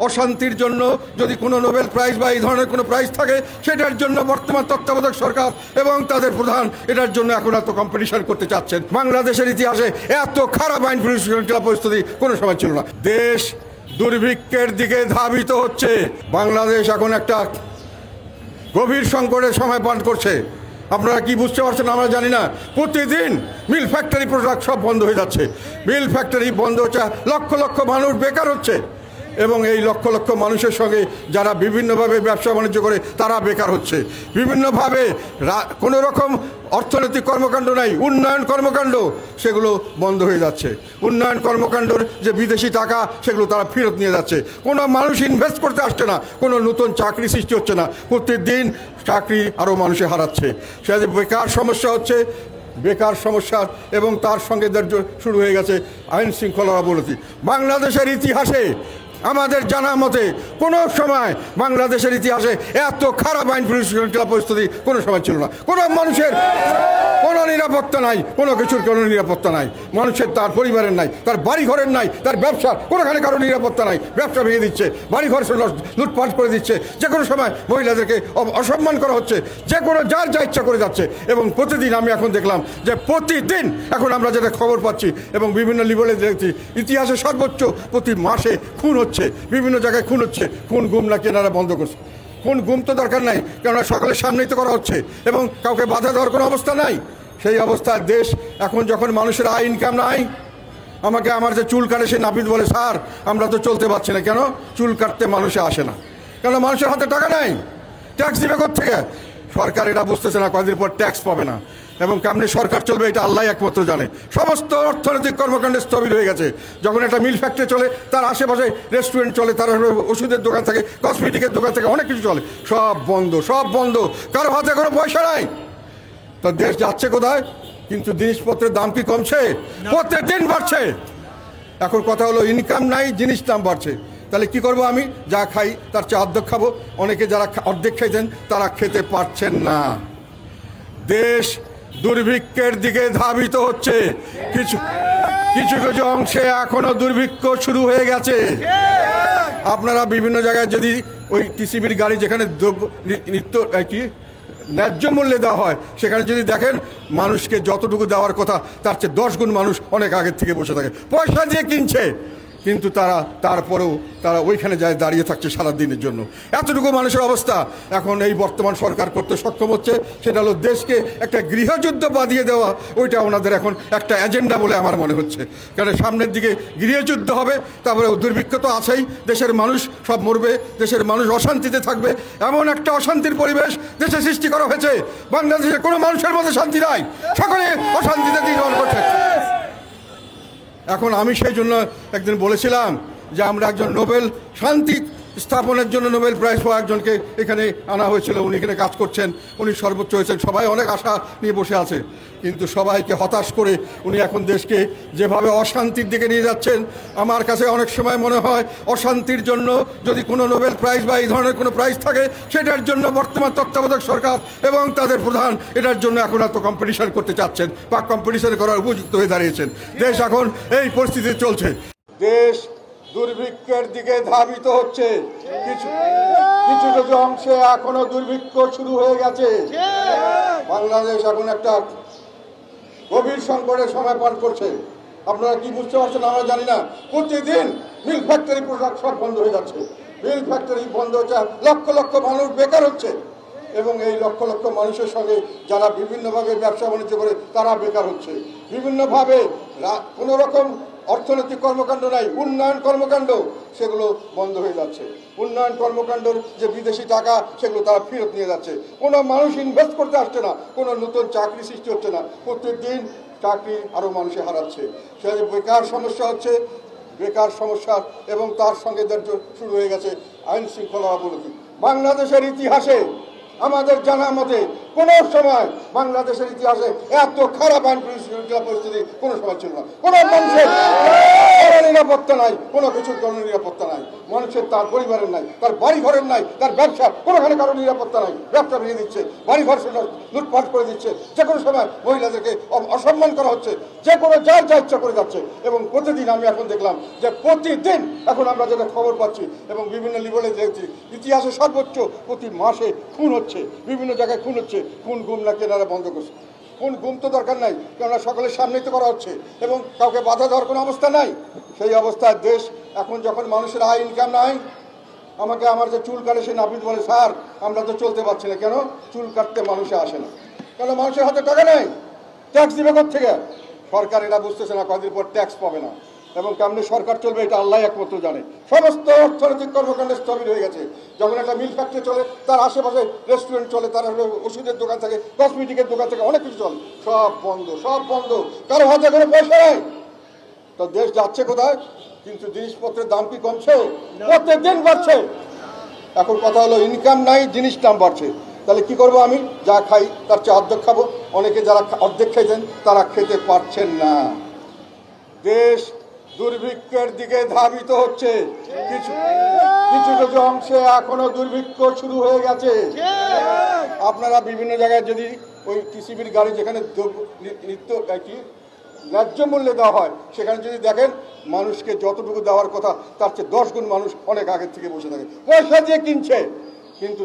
অশান্তির জন্য যদি কোনো নোবেল প্রাইজ বা এই ধরনের কোনো প্রাইজ থাকে সেটার জন্য বর্তমান তত্ত্বাবধায়ক সরকার এবং তাদের প্রধান এটার জন্য এখন এত কম্পিটিশন করতে চাচ্ছেন। বাংলাদেশের ইতিহাসে এত খারাপ আইন শৃঙ্খলা পরিস্থিতি কোনো সময় ছিল না। দেশ দুর্ভিক্ষের দিকে ধাবিত হচ্ছে। বাংলাদেশ এখন একটা গভীর সংকটের সময় পার করছে। আপনারা কি বুঝতে পারছেন আমরা জানি না। প্রতিদিন মিল ফ্যাক্টরি প্রোডাক্ট সব বন্ধ হয়ে যাচ্ছে। মিল ফ্যাক্টরি বন্ধ হচ্ছে, লক্ষ লক্ষ মানুষ বেকার হচ্ছে এবং এই লক্ষ লক্ষ মানুষের সঙ্গে যারা বিভিন্নভাবে ব্যবসা বাণিজ্য করে তারা বেকার হচ্ছে। বিভিন্নভাবে কোনো রকম অর্থনৈতিক কর্মকাণ্ড নাই, উন্নয়ন কর্মকাণ্ড সেগুলো বন্ধ হয়ে যাচ্ছে। উন্নয়ন কর্মকাণ্ডর যে বিদেশি টাকা সেগুলো তারা ফেরত নিয়ে যাচ্ছে। কোনো মানুষ ইনভেস্ট করতে আসছে না, কোনো নতুন চাকরি সৃষ্টি হচ্ছে না। প্রতিদিন চাকরি আরও মানুষে হারাচ্ছে। সে যে বেকার সমস্যা হচ্ছে, বেকার সমস্যা এবং তার সঙ্গে শুরু হয়ে গেছে আইন শৃঙ্খলার অবনতি। বাংলাদেশের ইতিহাসে আমাদের জানা মতে কোনো সময় বাংলাদেশের ইতিহাসে এত খারাপ আইন শৃঙ্খলা পরিস্থিতি কোনো সময় ছিল না। কোনো মানুষের কোনো নিরাপত্তা নাই, কোনো কিছুর কোনো নিরাপত্তা নাই। মানুষের তার পরিবারের নাই, তার বাড়ি ঘরের নাই, তার ব্যবসার কোনোখানে কারো নিরাপত্তা নাই। ব্যবসা ভেঙে দিচ্ছে, বাড়ি ঘর লুটপাট করে দিচ্ছে, যে কোনো সময় মহিলাদেরকে অসম্মান করা হচ্ছে, যে কোনো যার যা ইচ্ছা করে যাচ্ছে। এবং প্রতিদিন আমি এখন দেখলাম যে প্রতিদিন এখন আমরা যেটা খবর পাচ্ছি এবং বিভিন্ন লিবলে দেখছি ইতিহাসে সর্বোচ্চ প্রতি মাসে খুন হচ্ছে, বিভিন্ন জায়গায় খুন হচ্ছে। খুন গুম না কেনারা বন্ধ করছে। খুন গুম তো দরকার নাই, কেননা সকালের সামনেই তো করা হচ্ছে এবং কাউকে বাধা দেওয়ার কোনো অবস্থা নাই। সেই অবস্থায় দেশ এখন যখন মানুষের আয় ইনকাম নাই, আমাকে আমার যে চুল কাটে সে নাপিত বলে, স্যার আমরা তো চলতে পারছি না। কেন? চুল কাটতে মানুষে আসে না, কেন মানুষের হাতে টাকা নাই। ট্যাক্স দিবে কোত্থেকে? সরকার এটা বুঝতেছে না, কয়েকদিন পর ট্যাক্স পাবে না এবং কেমনি সরকার চলবে এটা আল্লাহ একমাত্র জানে। সমস্ত অর্থনৈতিক কর্মকাণ্ডে স্থবির হয়ে গেছে। যখন একটা মিল ফ্যাক্টরি চলে, তার আশেপাশে রেস্টুরেন্ট চলে, তার ওষুধের দোকান থাকে, কসমেটিকের দোকান থাকে, অনেক কিছু চলে, সব বন্ধ, সব বন্ধ। কারো হাতে কোনো পয়সা নাই। তো দেশ যাচ্ছে কোথায়? কিন্তু জিনিসপত্রের দাম কি কমছে? প্রত্যেক দিন বাড়ছে। এখন কথা হলো ইনকাম নাই, জিনিস দাম বাড়ছে। তাহলে কি করব? আমি যা খাই তার চেয়ে অর্ধেক খাবো। অনেকে যারা অর্ধেক খাইতেন তারা খেতে পারছেন না। দেশ দুর্ভিক্ষের দিকে ধাবিত হচ্ছে। কিছু কিছু কিছু অংশে এখনো দুর্ভিক্ষ শুরু হয়ে গেছে। আপনারা বিভিন্ন জায়গায় যদি ওই টিসিবির গাড়ি যেখানে নিত্য কি ন্যায্য মূল্যে দেওয়া হয় সেখানে যদি দেখেন মানুষকে যতটুকু দেওয়ার কথা তার চেয়ে 10 গুণ মানুষ অনেক আগের থেকে বসে থাকে, পয়সা দিয়ে কিনছে। কিন্তু তারপরেও তারা ওইখানে যায় দাঁড়িয়ে থাকছে সারা দিনের জন্য। এতটুকু মানুষের অবস্থা এখন এই বর্তমান সরকার করতে সক্ষম হচ্ছে। সেটা হলো দেশকে একটা গৃহযুদ্ধ বাঁধিয়ে দেওয়া। ওইটা ওনাদের এখন একটা এজেন্ডা বলে আমার মনে হচ্ছে। কারণ সামনের দিকে গৃহযুদ্ধ হবে, তারপরে দুর্ভিক্ষ তো আছেই, দেশের মানুষ সব মরবে, দেশের মানুষ অশান্তিতে থাকবে। এমন একটা অশান্তির পরিবেশ দেশে সৃষ্টি করা হয়েছে, বাংলাদেশে কোনো মানুষের মধ্যে শান্তি নাই, সকলে অশান্তিতে জীবন করছে। এখন আমি সেই জন্য একদিন বলেছিলাম যে আমরা একজন নোবেল শান্তি স্থাপনের জন্য নোবেল প্রাইজ পাওয়া একজনকে এখানে আনা হয়েছিল। উনি এখানে কাজ করছেন, উনি সর্বোচ্চ হয়েছেন। সবাই অনেক আশা নিয়ে বসে আছে, কিন্তু সবাইকে হতাশ করে উনি এখন দেশকে যেভাবে অশান্তির দিকে নিয়ে যাচ্ছেন, আমার কাছে অনেক সময় মনে হয় অশান্তির জন্য যদি কোনো নোবেল প্রাইজ বা এই ধরনের কোনো প্রাইজ থাকে সেটার জন্য বর্তমান তত্ত্বাবধায়ক সরকার এবং তাদের প্রধান এটার জন্য এখন এত কম্পিটিশন করতে চাচ্ছেন বা কম্পিটিশন করার উপযুক্ত হয়ে দাঁড়িয়েছেন। দেশ এখন এই পরিস্থিতি চলছে। দেশ দুর্ভিক্ষের দিকে ধাবিত হচ্ছে। কিছু কিছু কিছু অংশে এখনো দুর্ভিক্ষ শুরু হয়ে গেছে। বাংলাদেশ এখন একটা গভীর সংকটের সময় পার করছে। আপনারা কি বুঝতে পারছেন আমরা জানি না। প্রতিদিন মিল ফ্যাক্টরি প্রোডাক্ট সব বন্ধ হয়ে যাচ্ছে। মিল ফ্যাক্টরি বন্ধ হচ্ছে, লক্ষ লক্ষ মানুষ বেকার হচ্ছে এবং এই লক্ষ লক্ষ মানুষের সঙ্গে যারা বিভিন্নভাবে ব্যবসা বাণিজ্য করে তারা বেকার হচ্ছে। বিভিন্নভাবে কোনো রকম অর্থনৈতিক কর্মকাণ্ড নাই, উন্নয়ন কর্মকাণ্ড সেগুলো বন্ধ হয়ে যাচ্ছে। উন্নয়ন কর্মকাণ্ডর যে বিদেশি টাকা সেগুলো তারা ফেরত নিয়ে যাচ্ছে। কোনো মানুষ ইনভেস্ট করতে আসছে না, কোনো নতুন চাকরি সৃষ্টি হচ্ছে না। প্রত্যেকদিন চাকরি আরও মানুষে হারাচ্ছে। সে যে বেকার সমস্যা হচ্ছে, বেকার সমস্যা এবং তার সঙ্গে শুরু হয়ে গেছে আইন শৃঙ্খলা অবনতি। বাংলাদেশের ইতিহাসে আমাদের জানা মতে কোনো সময় বাংলাদেশের ইতিহাসে এত খারাপ আইন শৃঙ্খলা পরিস্থিতি কোনো সময় ছিল না। কোনো মানুষের নিরাপত্তা নাই, কোনো কিছুর ধরনের নিরাপত্তা নাই, মানুষের তার পরিবারের নাই, তার বাড়ি ঘরের নাই, তার ব্যবসা কোনোখানে কারো নিরাপত্তা নাই। ব্যবসা ভেঙে দিচ্ছে, বাড়ি ঘর লুটপাট করে দিচ্ছে, যে কোনো সময় মহিলাদেরকে অসম্মান করা হচ্ছে, যে কোনো যার যা ইচ্ছা করে যাচ্ছে। এবং প্রতিদিন আমি এখন দেখলাম যে প্রতিদিন এখন আমরা যেটা খবর পাচ্ছি এবং বিভিন্ন লিবলে দেখছি, ইতিহাসে সর্বোচ্চ প্রতি মাসে খুন হচ্ছে, বিভিন্ন জায়গায় খুন হচ্ছে। খুন গুম না কেনারা বন্ধ করছে। খুন গুম তো দরকার নাই, কেননা সকলের সামনেই তো করা হচ্ছে এবং কাউকে বাধা দেওয়ার কোনো অবস্থা নাই। সেই অবস্থায় দেশ এখন যখন মানুষের আয় ইনকাম নাই, আমাকে আমার যে চুল কাটে সে নাপিত বলে, স্যার আমরা তো চলতে পারছি না। কেন? চুল কাটতে মানুষে আসে না, কেন মানুষের হাতে টাকা নেই। ট্যাক্স দিবে কোত্থেকে? সরকার এটা বুঝতেছে না, কদিন পর ট্যাক্স পাবে না এবং কেমনি সরকার চলবে এটা আল্লাহ একমাত্র জানে। সমস্ত অর্থনৈতিক কর্মকাণ্ড স্থবির হয়ে গেছে। যখন একটা মিল ফ্যাক্টরি চলে, তার আশেপাশে রেস্টুরেন্ট চলে, তার ওষুধের দোকান থাকে, কসমেটিকের দোকান থাকে, অনেক কিছু চলে, সব বন্ধ, সব বন্ধ। কারো হাতে কোনো পয়সা নেই। তো দেশ যাচ্ছে কোথায়? কিন্তু জিনিসপত্রের দাম কি কমছে? প্রত্যেক দিন বাড়ছে। এখন কথা হলো ইনকাম নাই, জিনিস দাম বাড়ছে। তাহলে কি করবো? আমি যা খাই তার চেয়ে অর্ধেক খাবো। অনেকে যারা অর্ধেক খাইতেন তারা খেতে পারছেন না। দেশ দুর্ভিক্ষের দিকে ধাবিত হচ্ছে। কিছু কিছু অংশে এখনো দুর্ভিক্ষ শুরু হয়ে গেছে। আপনারা বিভিন্ন জায়গায় যদি ওই টিসিবির গাড়ি যেখানে নিত্য কি ন্যায্য মূল্যে দেওয়া হয়, সেখানে যদি দেখেন মানুষকে যতটুকু দেওয়ার কথা তার চেয়ে 10 গুণ মানুষ অনেক আগের থেকে বসে থাকে, পয়সা দিয়ে কিনছে। কিন্তু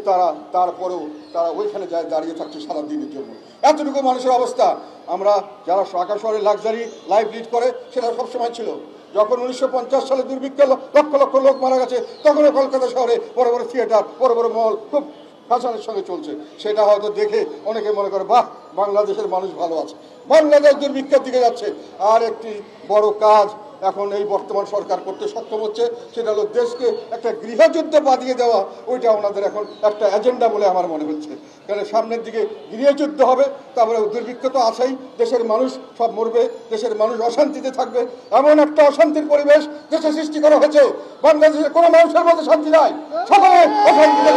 তারপরেও তারা ওইখানে যায় দাঁড়িয়ে থাকছে সারা দিনের জন্য। এতটুকু মানুষের অবস্থা। আমরা যারা ঢাকা শহরে লাক্সারি লাইফ লিড করে সেটা সবসময় ছিল। যখন 1950 সালে দুর্ভিক্ষে লক্ষ লক্ষ লোক মারা গেছে, তখনও কলকাতা শহরে বড় বড় থিয়েটার, বড় বড় মল খুব ফ্যাশনের সঙ্গে চলছে। সেটা হয়তো দেখে অনেকে মনে করে, বাহ বাংলাদেশের মানুষ ভালো আছে। বাংলাদেশ দুর্ভিক্ষের দিকে যাচ্ছে। আর একটি বড় কাজ এখন এই বর্তমান সরকার করতে সক্ষম হচ্ছে, সেটা হলো দেশকে একটা গৃহযুদ্ধ বাঁধিয়ে দেওয়া। ওইটা ওনাদের এখন একটা এজেন্ডা বলে আমার মনে হচ্ছে। কারণ সামনের দিকে গৃহযুদ্ধ হবে, তারপরে দুর্ভিক্ষ তো আছেই, দেশের মানুষ সব মরবে, দেশের মানুষ অশান্তিতে থাকবে। এমন একটা অশান্তির পরিবেশ দেশে সৃষ্টি করা হয়েছে, বাংলাদেশের কোনো মানুষের মধ্যে শান্তি নাই, সকলে অশান্তিতে।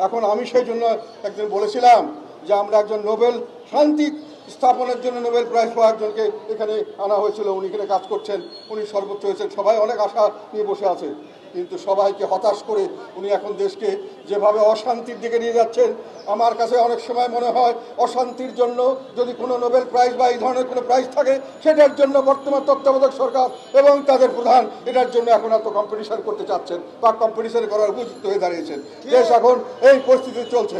এখন আমি সেই জন্য একদিন বলেছিলাম যে আমরা একজন নোবেল শান্তি স্থাপনের জন্য নোবেল প্রাইজ পাওয়া একজনকে এখানে আনা হয়েছিল। উনি এখানে কাজ করছেন, উনি সর্বোচ্চ হয়েছেন। সবাই অনেক আশা নিয়ে বসে আছে, কিন্তু সবাইকে হতাশ করে উনি এখন দেশকে যেভাবে অশান্তির দিকে নিয়ে যাচ্ছেন, আমার কাছে অনেক সময় মনে হয় অশান্তির জন্য যদি কোনো নোবেল প্রাইজ বা এই ধরনের কোনো প্রাইজ থাকে, সেটার জন্য বর্তমান তত্ত্বাবধায়ক সরকার এবং তাদের প্রধান এটার জন্য এখন এত কম্পিটিশন করতে চাচ্ছেন বা কম্পিটিশন করার উপযুক্ত হয়ে দাঁড়িয়েছেন। দেশ এখন এই পরিস্থিতি চলছে।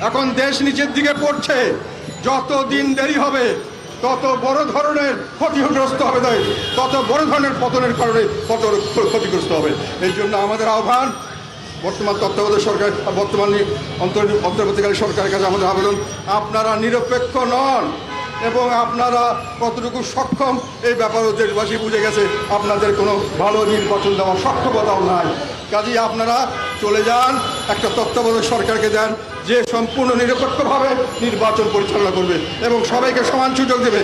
এখন দেশ নিচের দিকে পড়ছে। যত দিন দেরি হবে তত বড় ধরনের ক্ষতিগ্রস্ত হবে, তত বড় ধরনের পতনের কারণে তত ক্ষতিগ্রস্ত হবে। এই জন্য আমাদের আহ্বান, বর্তমান তত্ত্বাবধায়ক সরকার, বর্তমান অন্তর্বর্তীকালীন সরকারের কাছে আমাদের আবেদন, আপনারা নিরপেক্ষ নন এবং আপনারা কতটুকু সক্ষম এই ব্যাপারেও দেশবাসী বুঝে গেছে। আপনাদের কোনো ভালো নির্বাচন দেওয়ার সক্ষমতাও নাই। কাজেই আপনারা চলে যান, একটা তত্ত্বাবধায়ক সরকারকে দেন যে সম্পূর্ণ নিরপেক্ষভাবে নির্বাচন পরিচালনা করবে এবং সবাইকে সমান সুযোগ দেবে।